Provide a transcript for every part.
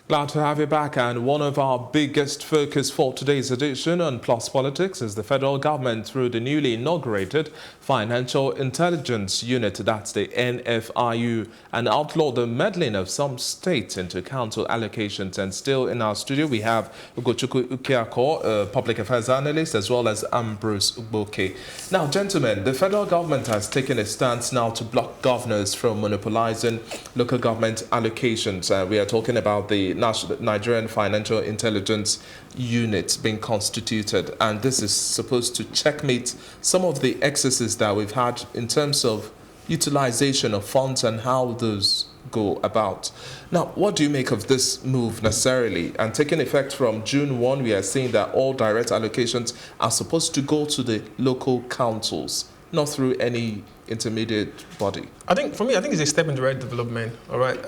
Glad to have you back, and one of our biggest focus for today's edition on Plus Politics is the federal government through the newly inaugurated Financial Intelligence Unit, that's the NFIU, and outlawed the meddling of some states into council allocations. And still in our studio we have Ugochukwu Ukiako, a public affairs analyst, as well as Ambrose Uboke. Now, gentlemen, the federal government has taken a stance now to block governors from monopolizing local government allocations. We are talking about the Nigerian Financial Intelligence Unit being constituted, and this is supposed to checkmate some of the excesses that we've had in terms of utilization of funds and how those go about. Now, what do you make of this move necessarily? And taking effect from June 1, we are seeing that all direct allocations are supposed to go to the local councils, not through any intermediate body. I think it's a step in the right development. All right.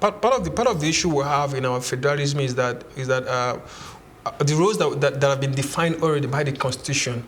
Part of the issue we have in our federalism is that the roles that have been defined already by the Constitution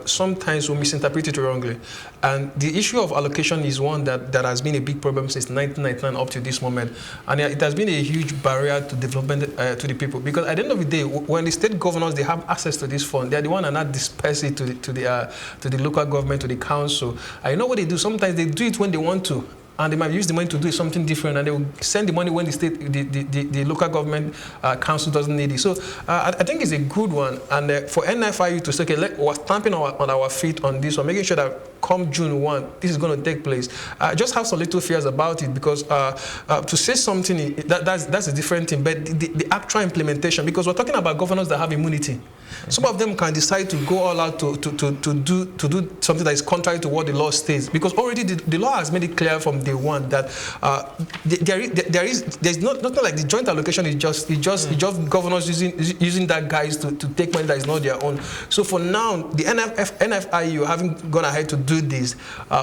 sometimes we misinterpret it wrongly, and the issue of allocation is one that has been a big problem since 1999 up to this moment, and it has been a huge barrier to development to the people, because at the end of the day, when the state governors they have access to this fund, they are the one that not disperse it to the local government, to the council. I know what they do. Sometimes they do it when they want to, and they might use the money to do something different, and they will send the money when the local government council doesn't need it. So I think it's a good one, and for NFIU to say, okay, we're stamping on our feet on this one, making sure that come June 1, this is going to take place. I just have some little fears about it, because to say something, that's a different thing, but the actual implementation, because we're talking about governors that have immunity. Some of them can decide to go all out to do something that is contrary to what the law states, because already the law has made it clear from day one that there's nothing like the joint allocation is just governors using that guise to take money that is not their own. So for now, the NFIU having gone ahead to do this,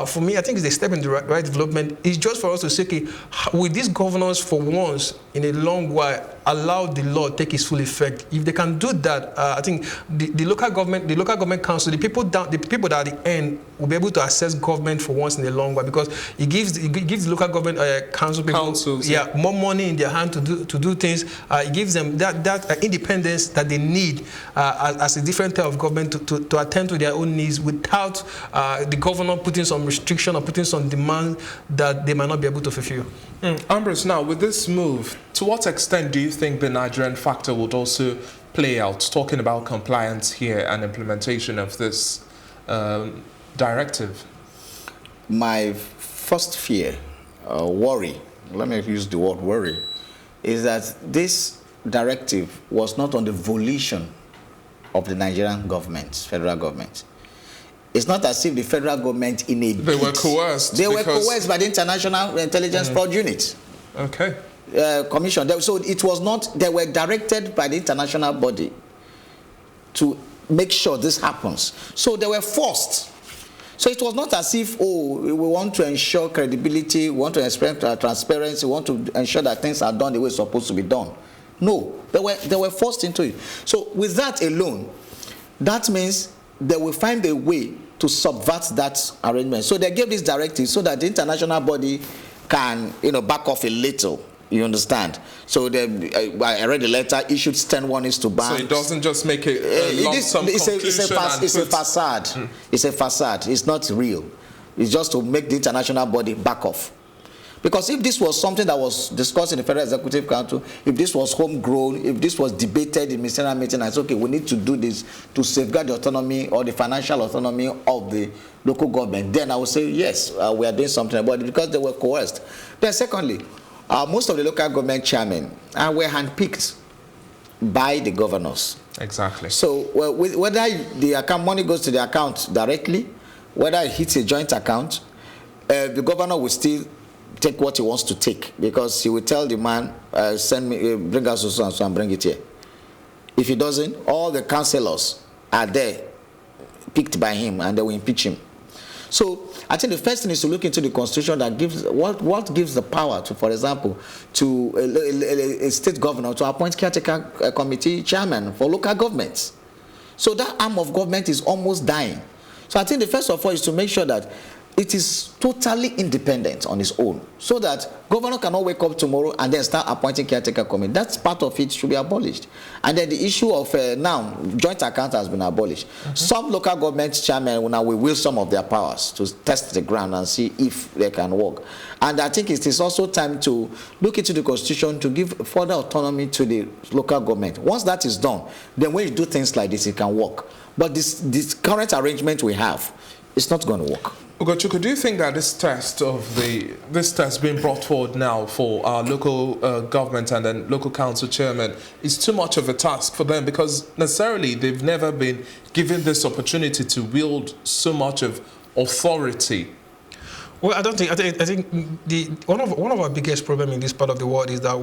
for me, I think it's a step in the right development. It's just for us to say, okay, with these governors for once in a long while allow the law take its full effect. If they can do that, I think the local government council, the people that at the end will be able to assess government for once in a long while, because it gives the local government council people more money in their hand to do things. It gives them that independence that they need as a different type of government to attend to their own needs without the governor putting some restriction or putting some demand that they might not be able to fulfill. Ambrose, now with this move, to what extent do you think the Nigerian factor would also play out, talking about compliance here and implementation of this directive? My first fear, worry, let me use the word worry, is that this directive was not on the volition of the Nigerian government, federal government. It's not as if the federal government They were coerced. They were coerced by the International Intelligence Fraud Unit. Okay. Commission. So it was not, they were directed by the international body to make sure this happens. So they were forced. So it was not as if, oh, we want to ensure credibility, we want to expect transparency, we want to ensure that things are done the way it's supposed to be done. No, they were forced into it. So with that alone, that means they will find a way to subvert that arrangement. So they gave this directive so that the international body can, back off a little. You understand? So I read the letter, issued stern warnings to banks. So it doesn't just make a lump sum conclusion. It's a facade. It's a facade. It's not real. It's just to make the international body back off. Because if this was something that was discussed in the Federal Executive Council, if this was homegrown, if this was debated in ministerial meeting, and it's okay, we need to do this to safeguard the autonomy or the financial autonomy of the local government, then I would say, yes, we are doing something about it, because they were coerced. Then secondly, most of the local government chairmen were handpicked by the governors. Exactly. So whether the account money goes to the account directly, whether it hits a joint account, the governor will still take what he wants to take, because he will tell the man, send me, bring us so and so and bring it here. If he doesn't, all the councillors are there, picked by him, and they will impeach him. So I think the first thing is to look into the Constitution that gives what gives the power to, for example, to a state governor to appoint caretaker committee chairman for local governments. So that arm of government is almost dying. So I think the first of all is to make sure that it is totally independent on its own, so that governor cannot wake up tomorrow and then start appointing caretaker committee. That's part of it should be abolished. And then the issue of now joint account has been abolished. Some local government chairmen now will wield some of their powers to test the ground and see if they can work. And I think it is also time to look into the constitution to give further autonomy to the local government. Once that is done, then when you do things like this, it can work. But this current arrangement we have, it's not going to work. Ugochukwu, do you think that this test being brought forward now for our local government and then local council chairman is too much of a task for them, because necessarily they've never been given this opportunity to wield so much of authority? Well, I think one of our biggest problems in this part of the world is that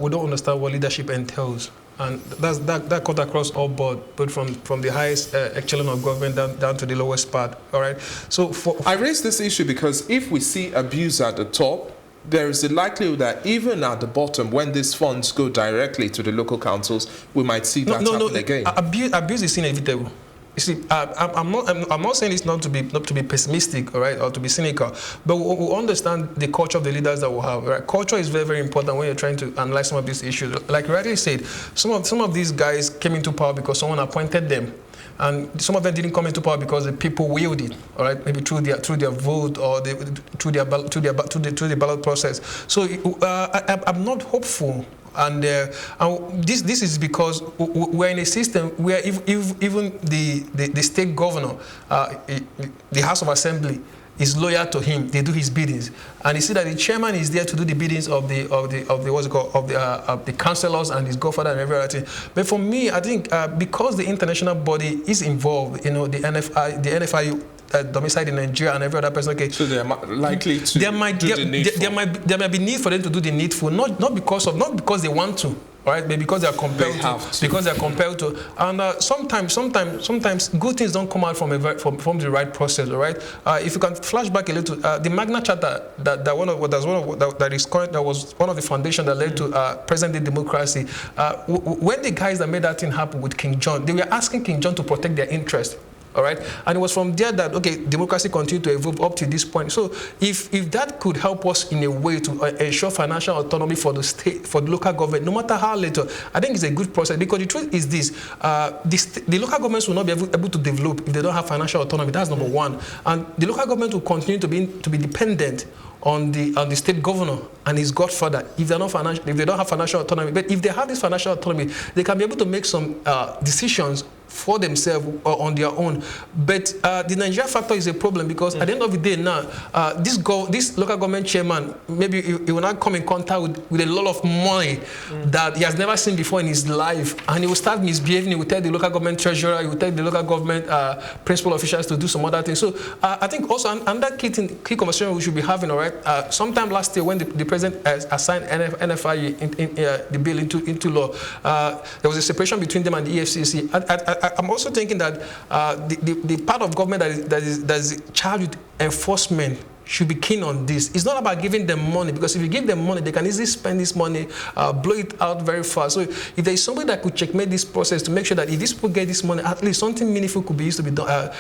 we don't understand what leadership entails. And that cut across all board, but from the highest echelon of government down to the lowest part. All right. So I raise this issue because if we see abuse at the top, there is a likelihood that even at the bottom, when these funds go directly to the local councils, we might see that happen again. Abuse is inevitable. You see, I'm not saying it's not to be pessimistic, all right, or to be cynical, but we understand the culture of the leaders that we have. Right? Culture is very, very important when you're trying to analyze some of these issues. Like you rightly said, some of these guys came into power because someone appointed them, and some of them didn't come into power because the people willed it, all right, maybe through their vote or through the ballot process. So I'm not hopeful. And this is because we're in a system where even the state governor, the House of Assembly, is loyal to him. They do his biddings, and you see that the chairman is there to do the biddings of the councillors and his godfather and every other thing. But for me, I think because the international body is involved, the NFIU. Domiciled in Nigeria and every other person. Okay, so they are likely to there might be need for them to do the needful, not because they want to, right? But because they are compelled to. Because they are compelled to. And sometimes good things don't come out from the right process, all right? If you can flash back a little, the Magna Charta that was one of the foundations that led to present-day democracy. When the guys that made that thing happen with King John, they were asking King John to protect their interest. All right, and it was from there that democracy continued to evolve up to this point. So if that could help us in a way to ensure financial autonomy for the state, for the local government, no matter how little, I think it's a good process, because the truth is this: the local governments will not be able to develop if they don't have financial autonomy. That's number one, and the local government will continue to be dependent on the state governor and his godfather if they don't have financial autonomy. But if they have this financial autonomy, they can be able to make some decisions for themselves or on their own. But the Nigeria factor is a problem, because at the end of the day now, this local government chairman, maybe he will not come in contact with a lot of money that he has never seen before in his life, and he will start misbehaving. He will tell the local government treasurer, he will tell the local government principal officials to do some other things. So I think also another key conversation we should be having, all right, sometime last year when the president assigned NFIU the bill into law, there was a separation between them and the EFCC. I'm also thinking that the part of government that is charged with enforcement should be keen on this. It's not about giving them money, because if you give them money, they can easily spend this money, blow it out very fast. So if there is somebody that could checkmate this process to make sure that if these people get this money, at least something meaningful could be used to be done.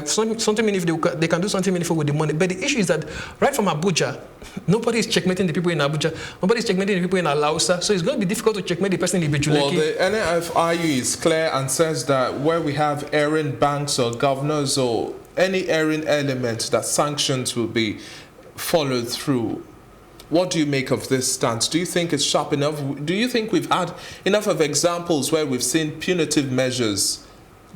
Something meaningful, they can do something meaningful with the money. But the issue is that right from Abuja, nobody is checkmating the people in Abuja. Nobody is checkmating the people in Alausa. So it's going to be difficult to checkmate the person in Ibejuleki. Well, the NFIU is clear and says that where we have erring banks or governors or any erring element, that sanctions will be followed through. What do you make of this stance? Do you think it's sharp enough? Do you think we've had enough of examples where we've seen punitive measures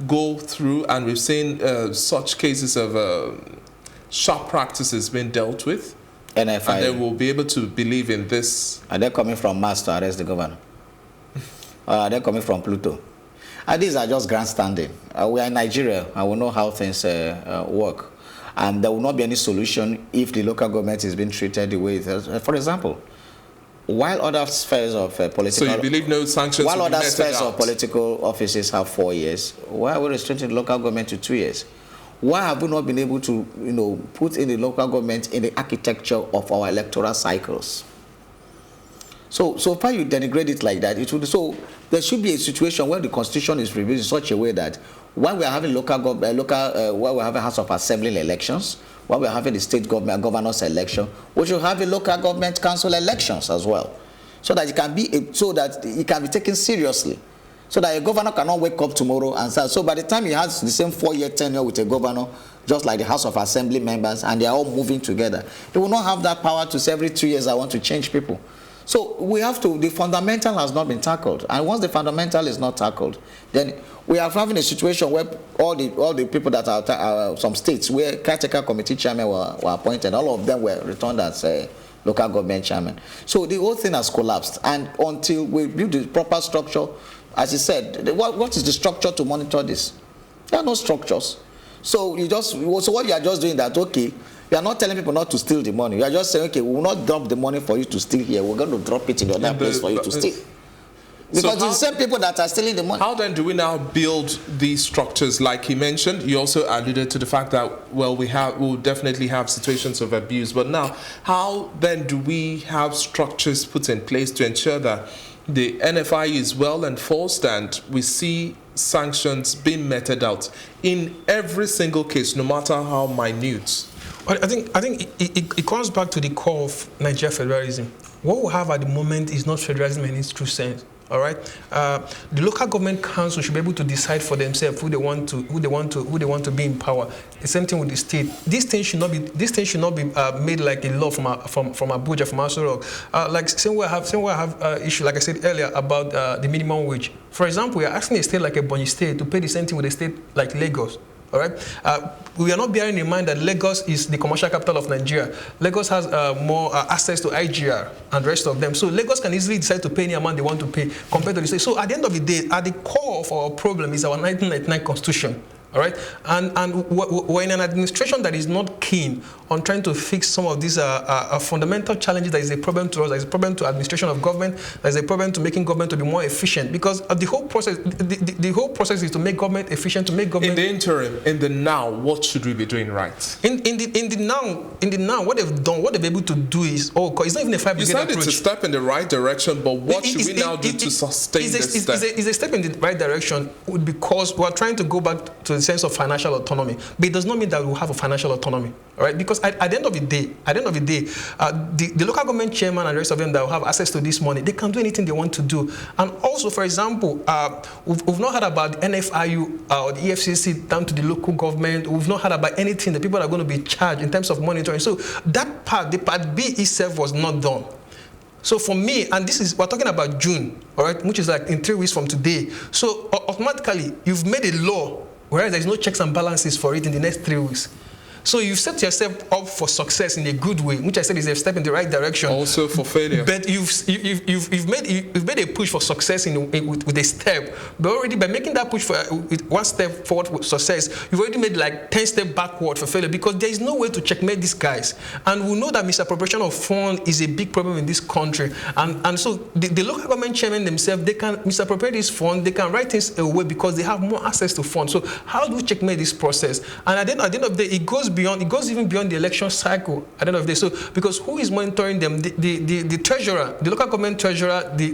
go through and we've seen such cases of sharp practices being dealt with? NFIU. And they will be able to believe in this. Are they coming from Mars to arrest the governor? Are they coming from Pluto? These are just grandstanding. We are in Nigeria, and we know how things work. And there will not be any solution if the local government is being treated the way it is. For example, while other spheres of political... So you believe no sanctions while will be other meted spheres out? of political offices have 4 years, why are we restricting the local government to 2 years? Why have we not been able to, put in the local government in the architecture of our electoral cycles? So far you denigrate it like that, so there should be a situation where the constitution is reviewed in such a way that when we are having where we have a House of Assembly elections, while we're having the state government governors election, we should have a local government council elections as well, so that it can be taken seriously, so that a governor cannot wake up tomorrow and say, so by the time he has the same 4-year tenure with a governor, just like the House of Assembly members, and they are all moving together, they will not have that power to say every 2 years I want to change people. So we have to, the fundamental has not been tackled, and once the fundamental is not tackled, then we are having a situation where all the people that are some states where caretaker committee chairmen were appointed, all of them were returned as local government chairman. So the whole thing has collapsed, and until we build the proper structure, as he said, what is the structure to monitor this? There are no structures. So what you are just doing that, okay, you are not telling people not to steal the money. You are just saying, okay, we will not drop the money for you to steal here. We're going to drop it in the other place for you to steal. Because it's the same people that are stealing the money. How then do we now build these structures? Like he mentioned, you also alluded to the fact that, well, we'll definitely have situations of abuse. But now, how then do we have structures put in place to ensure that the NFIU is well enforced and we see sanctions being meted out in every single case, no matter how minute? I think it comes back to the core of Nigeria federalism. What we have at the moment is not federalism in its true sense. All right, the local government council should be able to decide for themselves who they want to be in power. The same thing with the state. This thing should not be made like a law from Abuja, from Aso Rock. Like same way I have issue, like I said earlier, about the minimum wage. For example, we are asking a state like Ebonyi State to pay the same thing with a state like Lagos. All right. We are not bearing in mind that Lagos is the commercial capital of Nigeria. Lagos has more access to IGR and the rest of them. So Lagos can easily decide to pay any amount they want to pay compared to the state. So at the end of the day, at the core of our problem is our 1999 Constitution. All right, and we're in an administration that is not keen on trying to fix some of these fundamental challenges that is a problem to us, that is a problem to administration of government, that is a problem to making government to be more efficient. Because the whole process is to make government efficient, to make government. In the interim, in the now, what should we be doing right? In the now, what they've done, what they're able to do is, it's not even a 5 brigade approach. You said it's a step in the right direction, but what should we now do to sustain this step? It's a step in the right direction because we're trying to go back to the sense of financial autonomy, but it does not mean that we'll have a financial autonomy, all right? Because at the end of the day, the local government chairman and the rest of them that will have access to this money, they can do anything they want to do. And also, for example, we've not heard about the NFIU or the EFCC down to the local government. We've not heard about anything. The people are going to be charged in terms of monitoring. So that part, the part B itself, was not done. So for me, and we're talking about June, all right, which is like in 3 weeks from today. So automatically, you've made a law, whereas there's no checks and balances for it in the next 3 weeks. So you set yourself up for success in a good way, which I said is a step in the right direction. Also for failure. But you've made a push for success with a step. But already by making that push with 1 step forward for success, you've already made like 10 steps backward for failure, because there is no way to checkmate these guys. And we know that misappropriation of funds is a big problem in this country. And so the local government chairmen themselves, they can misappropriate these funds, they can write things away because they have more access to funds. So how do we checkmate this process? And at the end of the day, it goes even beyond the election cycle at the end of the day. So because who is monitoring them? The treasurer, the local government treasurer, the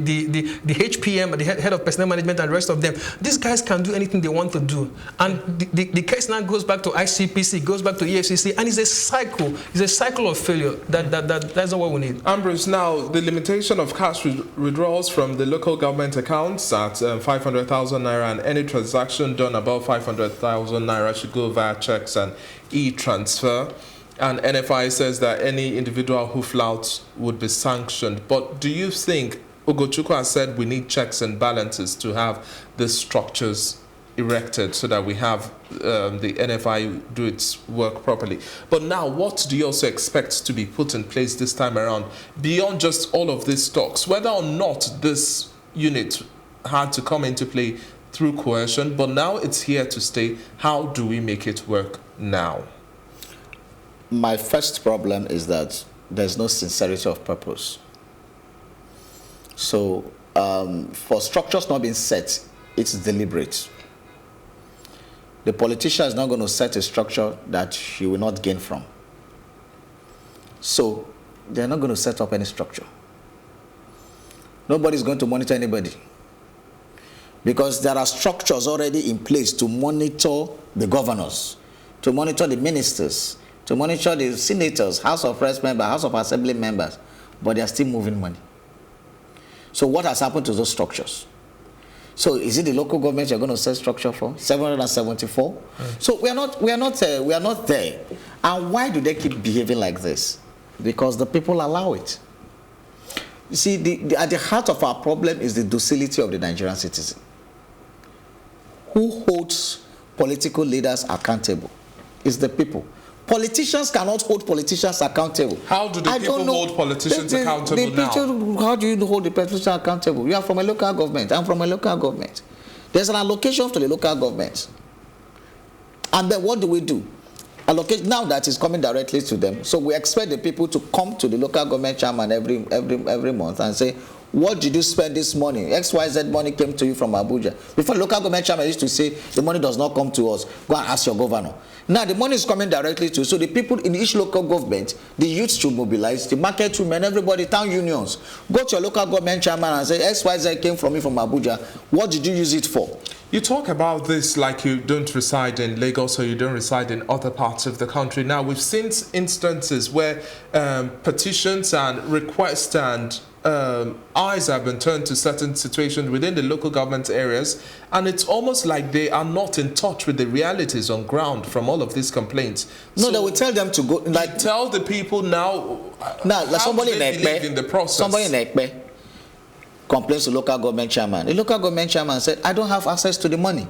HPM, the head of personnel management, and the rest of them. These guys can do anything they want to do. And the case now goes back to ICPC, goes back to EFCC, and it's a cycle. It's a cycle of failure. That's not what we need. Ambrose, now the limitation of cash withdrawals from the local government accounts at 500,000 naira, and any transaction done above 500,000 naira should go via checks and e-transfer, and NFI says that any individual who flouts would be sanctioned. But do you think, Ugochukwu has said we need checks and balances to have these structures erected so that we have the NFI do its work properly? But now, what do you also expect to be put in place this time around, beyond just all of these talks, whether or not this unit had to come into play through coercion, but now it's here to stay? How do we make it work now? My first problem is that there's no sincerity of purpose. So for structures not being set, it's deliberate. The politician is not going to set a structure that he will not gain from. So they're not going to set up any structure. Nobody's going to monitor anybody, because there are structures already in place to monitor the governors, to monitor the ministers, to monitor the senators, House of Reps members, House of Assembly members, but they are still moving money. So what has happened to those structures? So is it the local government you're going to set structure for? 774? So we are not there. And why do they keep behaving like this? Because the people allow it. You see, at the heart of our problem is the docility of the Nigerian citizen. Who holds political leaders accountable? It's the people. Politicians cannot hold politicians accountable. How do the people hold politicians accountable now? How do you hold the politicians accountable? You are from a local government. I'm from a local government. There's an allocation to the local government. And then what do? Allocate now that is coming directly to them. So we expect the people to come to the local government chairman every month and say, what did you spend this money? XYZ money came to you from Abuja. Before, the local government chairman used to say, the money does not come to us. Go and ask your governor. Now the money is coming directly to you. So the people in each local government, the youth should mobilize, the market women, everybody, town unions. Go to your local government chairman and say, XYZ came from me from Abuja. What did you use it for? You talk about this like you don't reside in Lagos or you don't reside in other parts of the country. Now, we've seen instances where petitions and requests and eyes have been turned to certain situations within the local government areas, and it's almost like they are not in touch with the realities on ground from all of these complaints. No, so they will tell them to go. Like, tell the people now. Like somebody do they believe in the process? Somebody in Ekpe complains to local government chairman. The local government chairman said, I don't have access to the money.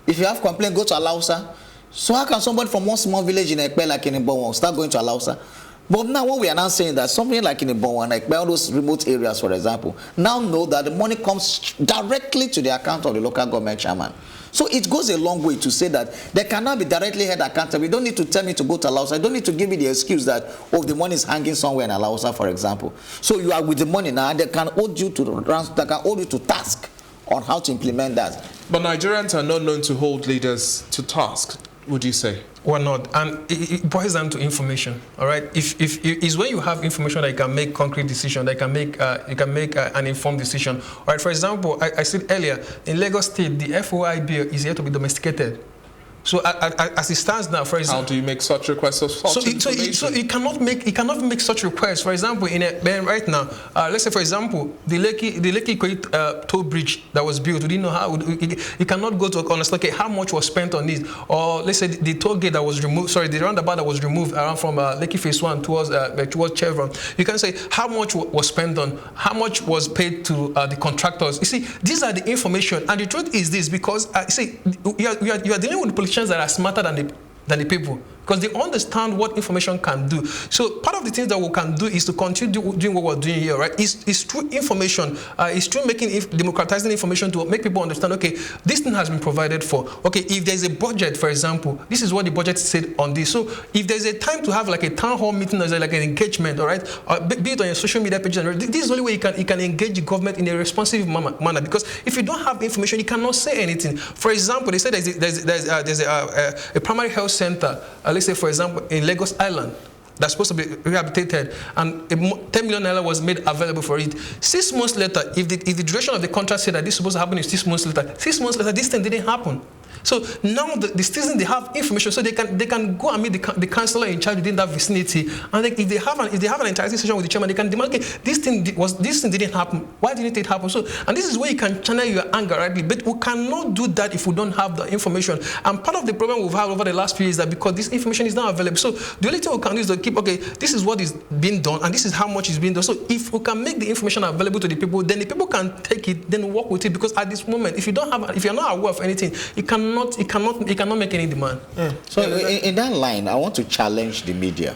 If you have complaint, go to Alausa. So how can somebody from one small village in Ekpe like in Ibonwa start going to Alausa? But now what we are now saying that something like in Ibonwa, like all those remote areas, for example, now know that the money comes directly to the account of the local government chairman. So it goes a long way to say that they cannot be directly held accountable. You don't need to tell me to go to Alausa. I don't need to give you the excuse that, oh, the money is hanging somewhere in Alausa, for example. So you are with the money now, and they can hold you to task on how to implement that. But Nigerians are not known to hold leaders to task, would you say? Or not, and it boils down to information. All right, if is when you have information that you can make concrete decision, that you can make an informed decision. All right, for example, I said earlier in Lagos State, the FOI bill is yet to be domesticated. So as it stands now, for example, how do you make such requests of such information? So you cannot make such requests. For example, right now, let's say for example, the Lekki toll bridge that was built, we didn't know how. You cannot go to understand how much was spent on this, or let's say the toll gate that was removed. Sorry, the roundabout that was removed around from Lekki Phase 1 towards Chevron. You can say how much was spent on, how much was paid to the contractors. You see, these are the information, and the truth is this, because you are dealing with politicians that are smarter than the people, because they understand what information can do. So part of the things that we can do is to continue doing what we're doing here, right? It's through information, it's through democratizing information to make people understand, okay, this thing has been provided for. Okay, if there's a budget, for example, this is what the budget said on this. So if there's a time to have like a town hall meeting, there's like an engagement, all right, be it on your social media pages, this is the only way you can engage the government in a responsive manner, because if you don't have information, you cannot say anything. For example, they said there's a primary health center, let's say, for example, in Lagos Island, that's supposed to be rehabilitated, and 10 million naira was made available for it. 6 months later, if the duration of the contract said that this is supposed to happen in 6 months later, 6 months later, this thing didn't happen. So now the citizens, they have information, so they can go and meet the councillor in charge within that vicinity, and if they have an interactive session with the chairman, they can demand, okay, this thing didn't happen. Why didn't it happen? So, and this is where you can channel your anger rightly, but we cannot do that if we don't have the information. And part of the problem we've had over the last few years is that because this information is not available, so the only thing we can do is to keep, okay, this is what is being done, and this is how much is being done. So if we can make the information available to the people, then the people can take it, then work with it. Because at this moment, if you're not aware of anything, you cannot make any demand. So in that line, I want to challenge the media.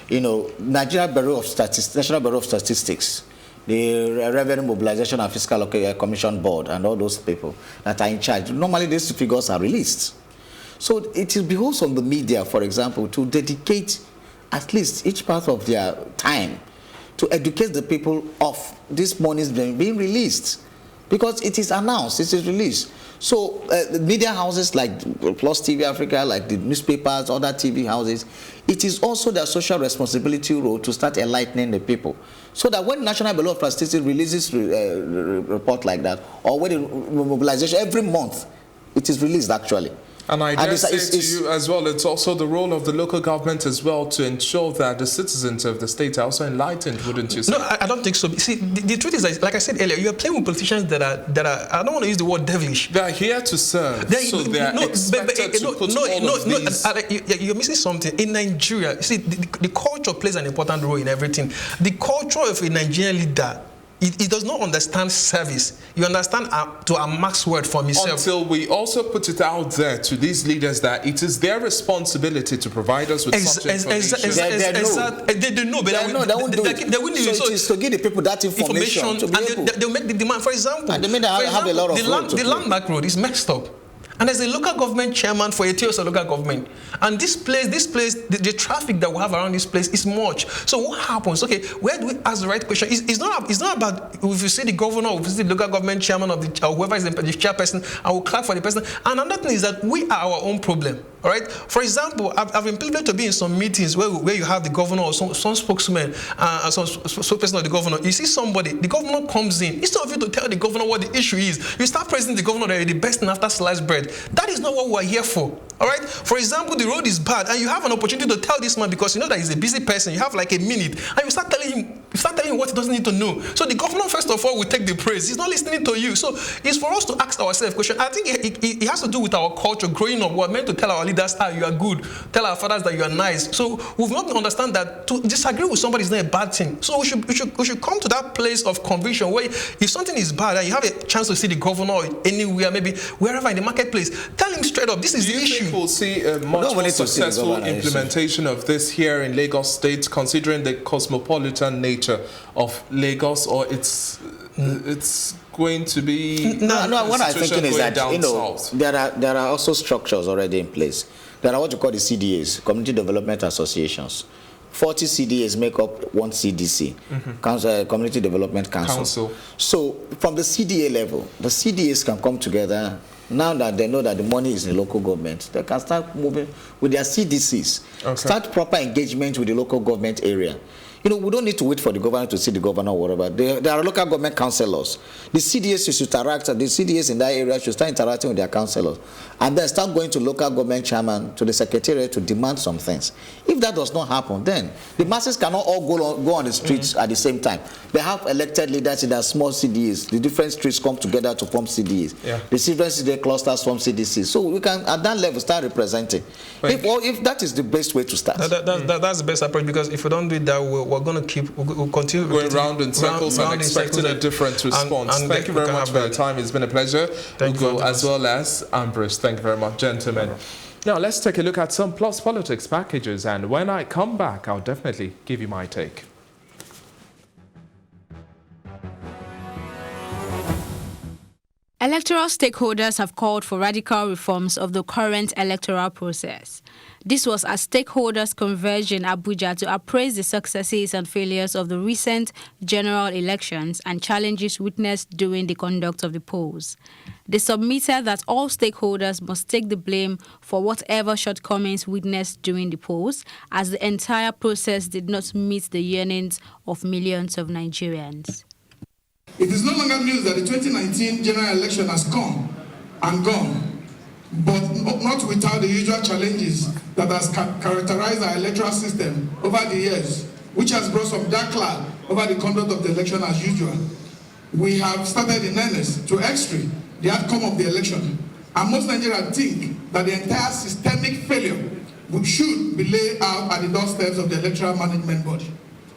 You know, National Bureau of Statistics, the Revenue Mobilization and Fiscal Commission Board, and all those people that are in charge. Normally, these figures are released. So it behoves on the media, for example, to dedicate at least each part of their time to educate the people of this money being released, because it is announced, it is released. So media houses like Plus TV Africa, like the newspapers, other TV houses, it is also their social responsibility role to start enlightening the people, so that when National Bureau of Statistics releases report like that, or when the mobilization every month, it is released actually. And I dare say to you as well, it's also the role of the local government as well to ensure that the citizens of the state are also enlightened, wouldn't you say? No, I don't think so. See, the truth is that, like I said earlier, you are playing with politicians that are I don't want to use the word devilish. They are here to serve, so they are expected to put all of these. You're missing something. In Nigeria, see, the culture plays an important role in everything. The culture of a Nigerian leader, it does not understand service. You understand to a max word for himself. Until we also put it out there to these leaders that it is their responsibility to provide us with such information. They know, but they won't do it. So it is to give the people that information to be able. They'll make the demand. For example, and they may have a lot of the landmark road is messed up. And there's a local government chairman for a local government. And this place, the traffic that we have around this place is much. So what happens? Okay, where do we ask the right question? It's not about if you see the governor or if you see the local government chairman of or whoever is the chairperson, I will clap for the person. And another thing is that we are our own problem. All right. For example, I've been privileged to be in some meetings where you have the governor or some spokesman, some spokesperson of the governor. You see somebody, the governor comes in. Instead of you to tell the governor what the issue is, you start praising the governor that you're the best in after sliced bread. That is not what we're here for. All right. For example, the road is bad, and you have an opportunity to tell this man because you know that he's a busy person. You have like a minute, and you start telling him what he doesn't need to know. So the governor, first of all, will take the praise. He's not listening to you. So it's for us to ask ourselves question. I think it has to do with our culture. Growing up, we're meant to tell our leaders, you are good. Tell our fathers that you are nice. So we've not understand that to disagree with somebody is not a bad thing. So we should come to that place of conviction where if something is bad and you have a chance to see the governor anywhere, maybe wherever in the marketplace, tell him straight up, this is the issue. Do you think we'll see a much more successful implementation of this here in Lagos State, considering the cosmopolitan nature of Lagos, or it's going to be no? What I'm thinking is that there are also structures already in place. There are what you call the CDAs, Community Development Associations. 40 CDAs make up one CDC, Community Development Council. So from the CDA level, the CDAs can come together. Now that they know that the money is in the local government, they can start moving with their CDCs, start proper engagement with the local government area. We don't need to wait for the governor to see the governor or whatever. There are local government councillors. The CDAs should interact, the CDAs in that area should start interacting with their councillors. And then start going to local government chairman, to the secretariat to demand some things. If that does not happen, then the masses cannot all go on the streets at the same time. They have elected leaders in their small CDAs. The different streets come together to form CDAs. Yeah. The different CDA clusters form CDCs. So we can, at that level, start representing. If that is the best way to start. That's the best approach, because if we don't do it that way, we're going to we'll continue going round in circles and expecting a different response. Thank you very much for your time. It's been a pleasure. Ugo as well as Ambrose. Thank you very much, gentlemen. Now let's take a look at some Plus Politics packages, and when I come back, I'll definitely give you my take. Electoral stakeholders have called for radical reforms of the current electoral process. This was as stakeholders converged in Abuja to appraise the successes and failures of the recent general elections and challenges witnessed during the conduct of the polls. They submitted that all stakeholders must take the blame for whatever shortcomings witnessed during the polls, as the entire process did not meet the yearnings of millions of Nigerians. It is no longer news that the 2019 general election has come and gone, but not without the usual challenges that has characterized our electoral system over the years, which has brought some dark cloud over the conduct of the election as usual. We have started in earnest to extreme the outcome of the election, and most Nigerians think that the entire systemic failure should be laid out at the doorsteps of the electoral management body.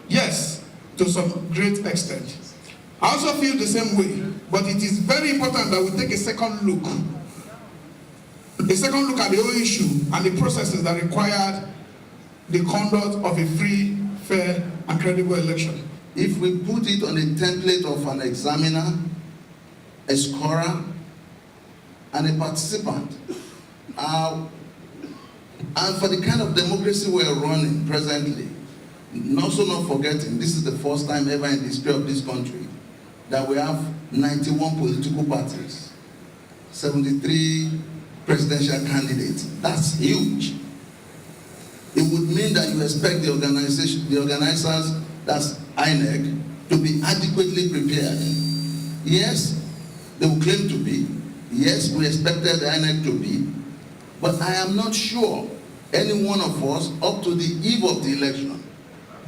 Yes, to some great extent. I also feel the same way, but it is very important that we take a second look at the whole issue and the processes that required the conduct of a free, fair, and credible election. If we put it on a template of an examiner, a scorer, and a participant, and for the kind of democracy we're running presently, also not forgetting, this is the first time ever in the history of this country that we have 91 political parties, 73 presidential candidates. That's huge. It would mean that you expect the organizers, that's INEC, to be adequately prepared. Yes, they will claim to be. Yes, we expected the INEC to be. But I am not sure any one of us, up to the eve of the election,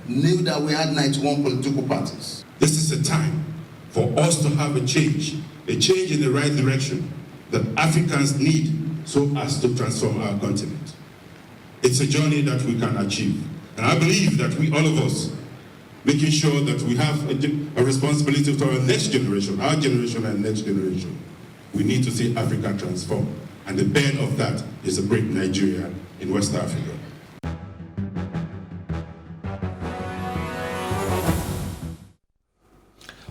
knew that we had 91 political parties. This is a time for us to have a change in the right direction that Africans need so as to transform our continent. It's a journey that we can achieve. And I believe that we, all of us, making sure that we have a responsibility to our next generation, our generation and next generation. We need to see Africa transform. And the bane of that is a great Nigeria in West Africa.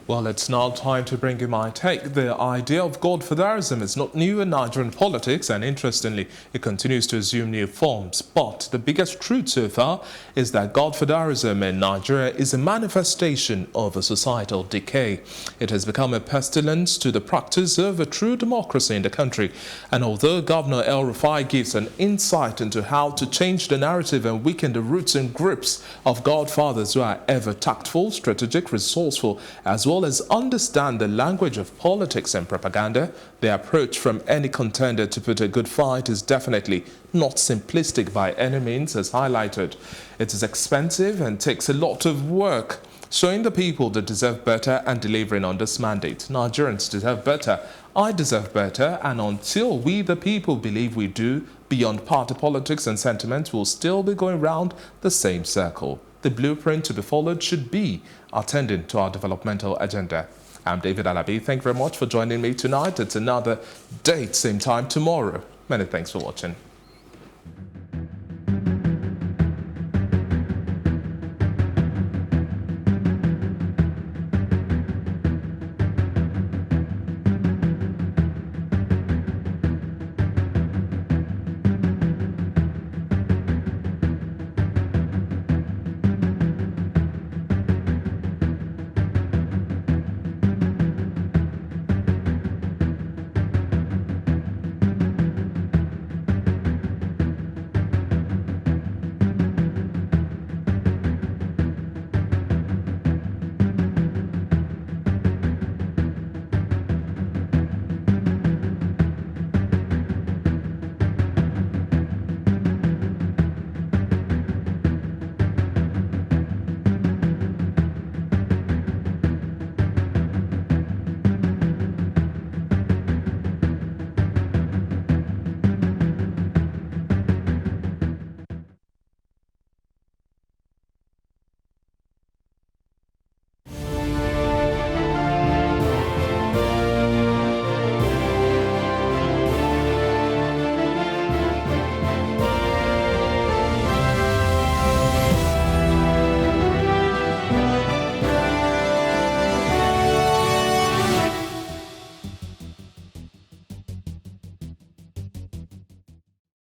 Well, it's now time to bring you my take. The idea of Godfatherism is not new in Nigerian politics, and interestingly, it continues to assume new forms. But the biggest truth so far is that Godfatherism in Nigeria is a manifestation of a societal decay. It has become a pestilence to the practice of a true democracy in the country. And although Governor El-Rufai gives an insight into how to change the narrative and weaken the roots and grips of Godfathers who are ever tactful, strategic, resourceful, as well as understand the language of politics and propaganda, the approach from any contender to put a good fight is definitely not simplistic by any means, as highlighted. It is expensive and takes a lot of work, showing the people that deserve better and delivering on this mandate. Nigerians deserve better, I deserve better, and until we the people believe we do, beyond party politics and sentiment, we'll still be going round the same circle. The blueprint to be followed should be attending to our developmental agenda. I'm David Alabi. Thank you very much for joining me tonight. It's another date, same time tomorrow. Many thanks for watching.